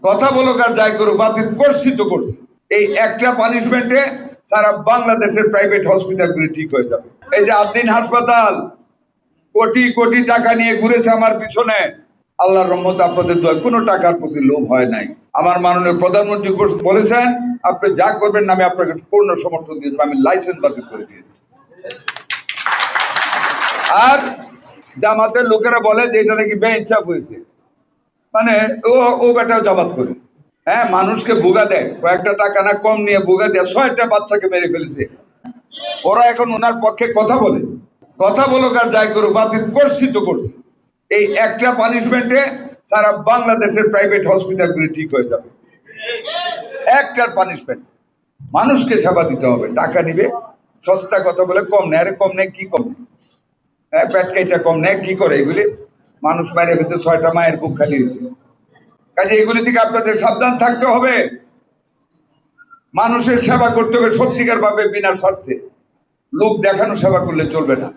কথা বলুক আর যাই করুক, বাতিল করছি তো করছি। এই একটা পানিশমেন্টে সারা বাংলাদেশের প্রাইভেট হসপিটালগুলি ঠিক হয়ে যাবে। এই যে আদ্দিন হাসপাতাল কোটি কোটি টাকা নিয়ে ঘুরেছে আমার পিছনে, আল্লাহর রহমতে আপনাদের দোয়া কোনো টাকার প্রতি লোভ হয় নাই। আমার মাননীয় প্রধানমন্ত্রী বলেছেন আপনি যা করবেন আমি আপনাকে পূর্ণ সমর্থন দিয়েছি, আমি লাইসেন্স বাতিল করে দিয়েছি। আর জামাতের লোকেরা বলে যে এটা নাকি বেইনসাফ হয়েছে, মানে ও বেটাও জামাত করে, হ্যাঁ, মানুষকে ভুগা দেয়, কয়েকটা টাকা না কম নিয়ে ভুগা দেয়, 6টা বাচ্চাকে মেরে ফেলেছে। ওরা এখন ওনার পক্ষে কথা বলে, কথা বলুক আর যাই করুক, বাতিল করছি তো করছি। এই একটা পানিশমেন্টে সারা বাংলাদেশের প্রাইভেট হসপিটালগুলি ঠিক হয়ে যাবে। একটার পানিশমেন্ট, মানুষকে সেবা দিতে হবে, টাকা নিবে, সস্তা কথা বলে কম নেয়, আরে কম নেয় কি কম, হ্যাঁ, প্যাটকাইটা কম নেয় কি করে, এগুলি মানুষ মেরে ফেলছে, 6টা মায়ের বুক খালি হয়েছে। কাজে এগুলি থেকে আপনাদের সাবধান থাকতে হবে। মানুষের সেবা করতে হবে সত্যিকার ভাবে, বিনা স্বার্থে। লোক দেখানো সেবা করলে চলবে না।